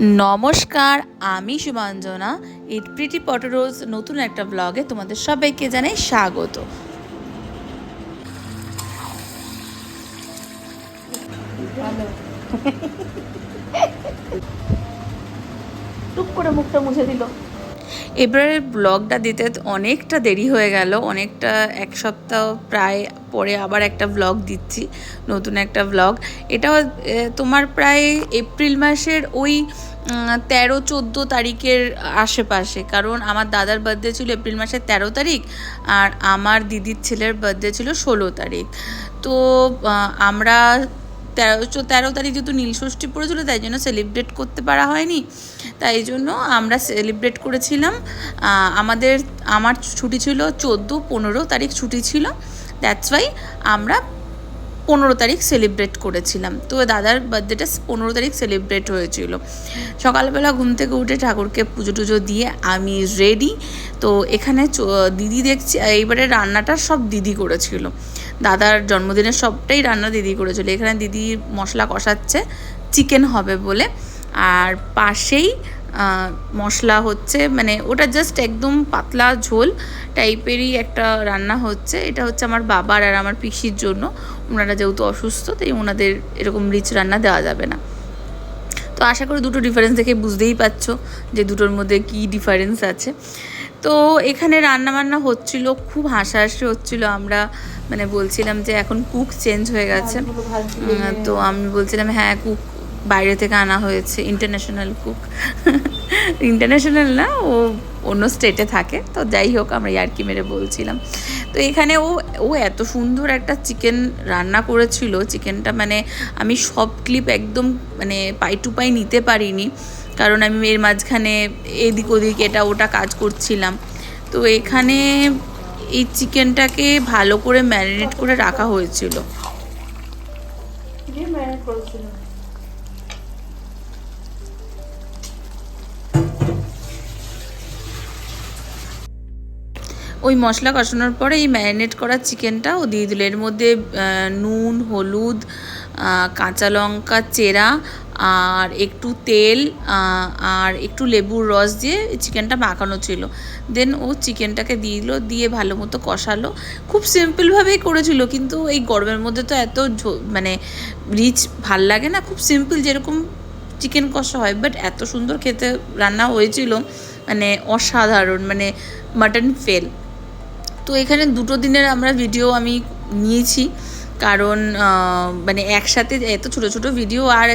নমস্কার, আমি শুভাঞ্জনা। ইট pretty potatoes নতুন একটা ব্লগে তোমাদের সবাইকে জানাই স্বাগত। টুক করে মুখটা মুছে দিল। এবারের ব্লগটা দিতে অনেকটা দেরি হয়ে গেল, অনেকটা এক সপ্তাহ প্রায় পরে আবার একটা ব্লগ দিচ্ছি, নতুন একটা ব্লগ। এটাও তোমার প্রায় এপ্রিল মাসের ওই 13-14 তারিখের আশেপাশে, কারণ আমার দাদার বার্থডে ছিল এপ্রিল মাসের 13 তারিখ আর আমার দিদির ছেলের বার্থডে ছিল 16 তারিখ। তো আমরা 13 তারিখ যেহেতু নীলষষ্ঠী পড়েছিল তাই জন্য সেলিব্রেট করতে পারা হয়নি, তাই জন্য আমরা সেলিব্রেট করেছিলাম। আমার ছুটি ছিল 14-15 তারিখ ছুটি ছিল, দ্যাটস ওয়াই আমরা 15 তারিখ সেলিব্রেট করেছিলাম। তো দাদার বার্থডেটা 15 তারিখ সেলিব্রেট হয়েছিল। সকালবেলা ঘুম থেকে উঠে ঠাকুরকে পুজো টুজো দিয়ে আমি রেডি। তো এখানে দিদি দেখছি এইবারে রান্নাটা সব দিদি করেছিল, দাদার জন্মদিনের সবটাই রান্না দিদি করেছিল। এখানে দিদি মশলা কষাচ্ছে চিকেন হবে বলে, আর পাশেই মশলা হচ্ছে, মানে ওটা জাস্ট একদম পাতলা ঝোল টাইপেরই একটা রান্না হচ্ছে। এটা হচ্ছে আমার বাবার আর আমার পিসির জন্য, ওনারা যেহেতু অসুস্থ তাই ওনাদের এরকম রিচ রান্না দেওয়া যাবে না। তো আশা করি দুটো ডিফারেন্স দেখে বুঝতেই পারছো যে দুটোর মধ্যে কী ডিফারেন্স আছে। তো এখানে রান্নাবান্না হচ্ছিল, খুব হাসাহাসি হচ্ছিল। আমরা মানে বলছিলাম যে এখন কুক চেঞ্জ হয়ে গেছে, তো আমি বলছিলাম হ্যাঁ কুক বাইরে থেকে আনা হয়েছে, ইন্টারন্যাশনাল কুক। ইন্টারন্যাশনাল না, ও অন্য স্টেটে থাকে। তো যাই হোক, আমরা ইয়ার্কি মেরে বলছিলাম। তো এখানে ও এত সুন্দর একটা চিকেন রান্না করেছিল, চিকেনটা মানে আমি সব ক্লিপ একদম মানে পাই টু পাই নিতে পারিনি, কারণ আমি এর মাঝখানে এদিক ওদিক এটা ওটা কাজ করছিলাম। তো এখানে এই চিকেনটাকে ভালো করে ম্যারিনেট করে রাখা হয়েছিল। ওই মশলা কষানোর পরে এই ম্যারিনেট করা চিকেনটা ও দিয়ে দিল। এর মধ্যে নুন, হলুদ, কাঁচা লঙ্কা চেরা আর একটু তেল আর একটু লেবুর রস দিয়ে চিকেনটা মাখানো ছিল। দেন ও চিকেনটাকে দিয়ে ভালো মতো কষালো। খুব সিম্পলভাবেই করেছিল, কিন্তু এই গরমের মধ্যে তো এত মানে রিচ ভাল লাগে না, খুব সিম্পল যেরকম চিকেন কষা হয়, বাট এত সুন্দর খেতে রান্না হয়েছিল, মানে অসাধারণ, মানে মাটন ফেল। তো এখানে 2 দিনের আমরা ভিডিও আমি নিয়েছি, কারণ মানে একসাথে এত ছোটো ছোটো ভিডিও আর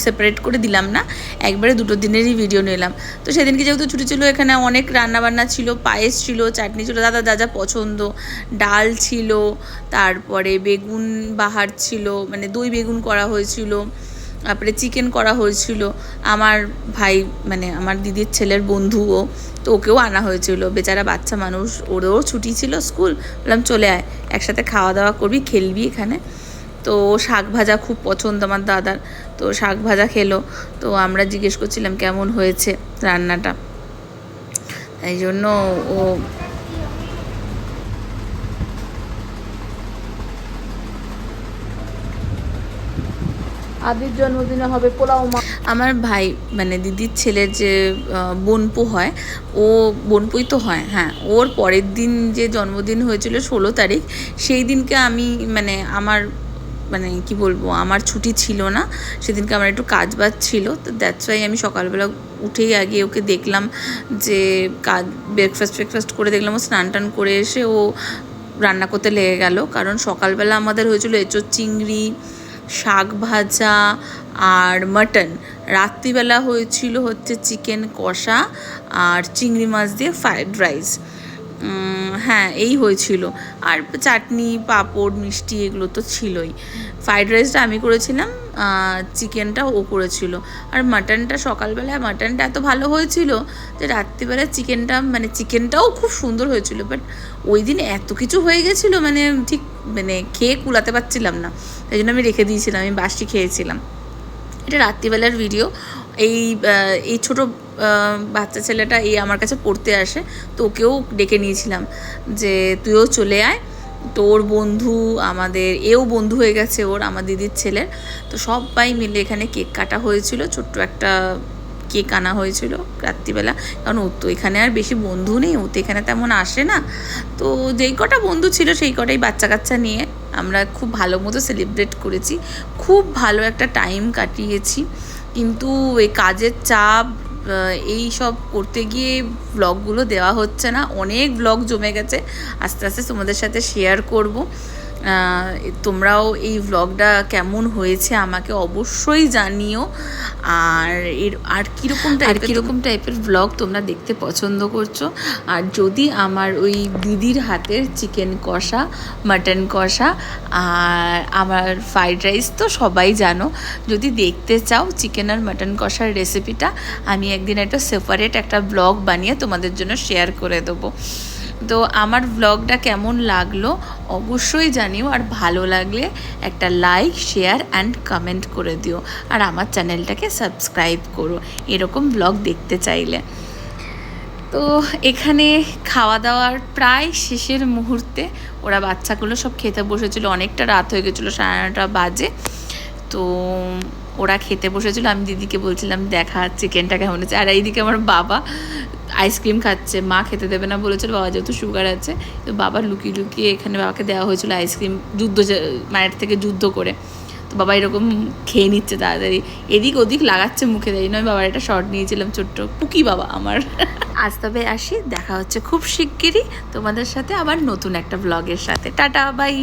সেপারেট করে দিলাম না, একবারে 2 দিনেরই ভিডিও নিলাম। তো সেদিনকে যেহেতু ছুটি ছিল, এখানে অনেক রান্নাবান্না ছিল, পায়েস ছিল, চাটনি ছিল, দাদা যা যা পছন্দ, ডাল ছিল, তারপরে বেগুন বাহার ছিল, মানে দই বেগুন করা হয়েছিল, তারপরে চিকেন করা হয়েছিল। আমার ভাই মানে আমার দিদির ছেলের বন্ধুও, তো ওকেও আনা হয়েছিল, বেচারা বাচ্চা মানুষ, ওরও ছুটি ছিল স্কুল। বললাম চলে আয়, একসাথে খাওয়া দাওয়া করবি, খেলবি এখানে। তো শাক ভাজা খুব পছন্দ আমার দাদার, তো শাক ভাজা খেলো। তো আমরা জিজ্ঞেস করছিলাম কেমন হয়েছে রান্নাটা, এই জন্য ও আদির জন্মদিনে হবে পোলাও। আমার ভাই মানে দিদির ছেলের যে বোনপো হয়, ও বোনপুই তো হয়, হ্যাঁ, ওর পরের দিন যে জন্মদিন হয়েছিল 16 তারিখ, সেই দিনকে আমি মানে আমার মানে কি বলবো, আমার ছুটি ছিল না সেদিনকে, আমার একটু কাজ বাজ ছিল। তো দ্যাটস ওয়াই আমি সকালবেলা উঠেই আগে ওকে দেখলাম যে ব্রেকফাস্ট করে দেখলাম ও স্নান টান করে এসে ও রান্না করতে লেগে গেল। কারণ সকালবেলা আমাদের হয়েছিল এঁচোড় চিংড়ি, শাক ভাজা আর মাটন। রাত্রিবেলা হয়েছিল হচ্ছে চিকেন কষা আর চিংড়ি মাছ দিয়ে ফ্রায়েড রাইস। হ্যাঁ, এই হয়েছিল। আর চাটনি, পাঁপড়, মিষ্টি এগুলো তো ছিলই। ফ্রায়েড রাইসটা আমি করেছিলাম, চিকেনটা ও করেছিল। আর মাটনটা সকালবেলায় মাটনটা এত ভালো হয়েছিল যে রাত্রিবেলা চিকেনটাও খুব সুন্দর হয়েছিল, বাট ওই দিন এত কিছু হয়ে গেছিলো মানে ঠিক মানে খেয়ে কুলাতে পারছিলাম না, তাই জন্য আমি রেখে দিয়েছিলাম, আমি বাসি খেয়েছিলাম। এটা রাত্রিবেলার ভিডিও। এই ছোটো বাচ্চা ছেলেটা আমার কাছে পড়তে আসে, তো ওকেও ডেকে নিয়েছিলাম যে তুইও চলে আয়, তো ওর বন্ধু আমাদের এও বন্ধু হয়ে গেছে ওর, আমার দিদির ছেলের। তো সবাই মিলে এখানে কেক কাটা হয়েছিল, ছোট্ট একটা কেক আনা হয়েছিল রাত্রিবেলা। কারণ ও তো এখানে আর বেশি বন্ধু নেই, ও তো এখানে তেমন আসে না। তো যেই কটা বন্ধু ছিল সেই কটাই বাচ্চা কাচ্চা নিয়ে আমরা খুব ভালো মতো সেলিব্রেট করেছি, খুব ভালো একটা টাইম কাটিয়েছি। কিন্তু এই কাজের চাপ, এই সব করতে গিয়ে ব্লগগুলো দেওয়া হচ্ছে না। অনেক ব্লগ জমে গেছে, আস্তে আস্তে তোমাদের সাথে শেয়ার করব। তোমরাও এই ব্লগটা কেমন হয়েছে আমাকে অবশ্যই জানিও। আর কীরকম টাইপের ব্লগ তোমরা দেখতে পছন্দ করছো। আর যদি আমার ওই দিদির হাতের চিকেন কষা, মাটন কষা আর আমার ফ্রাইড রাইস তো সবাই জানো, যদি দেখতে চাও চিকেন আর মাটন কষার রেসিপিটা, আমি একদিন একটা সেপারেট একটা ব্লগ বানিয়ে তোমাদের জন্য শেয়ার করে দেবো। তো আমার ব্লগটা কেমন লাগলো অবশ্যই জানিও, আর ভালো লাগলে একটা লাইক, শেয়ার অ্যান্ড কমেন্ট করে দিও। আর আমার চ্যানেলটাকে সাবস্ক্রাইব করো এরকম ব্লগ দেখতে চাইলে। তো এখানে খাওয়া দাওয়ার প্রায় শেষের মুহূর্তে ওরা বাচ্চাগুলো সব খেতে বসেছিল, অনেকটা রাত হয়ে গেছিলো, 9:30 বাজে। তো ওরা খেতে বসেছিল, আমি দিদিকে বলছিলাম দেখা চিকেনটা কেমন হচ্ছে। আর এইদিকে আমার বাবা আইসক্রিম খাচ্ছে, মা খেতে দেবে না বলেছিল, বাবা যেহেতু সুগার আছে। তো বাবা লুকিয়ে লুকিয়ে এখানে বাবাকে দেওয়া হয়েছিল আইসক্রিম, মায়ের থেকে যুদ্ধ করে। তো বাবা এরকম খেয়ে নিচ্ছে তাড়াতাড়ি, এদিক ওদিক লাগাচ্ছে মুখে, দেয় নয়। বাবার একটা শর্ট নিয়েছিলাম ছোট্ট, পুকি বাবা আমার। আজ তবে আসি, দেখা হচ্ছে খুব শিগগিরই তোমাদের সাথে আবার নতুন একটা ব্লগের সাথে। Tata, by.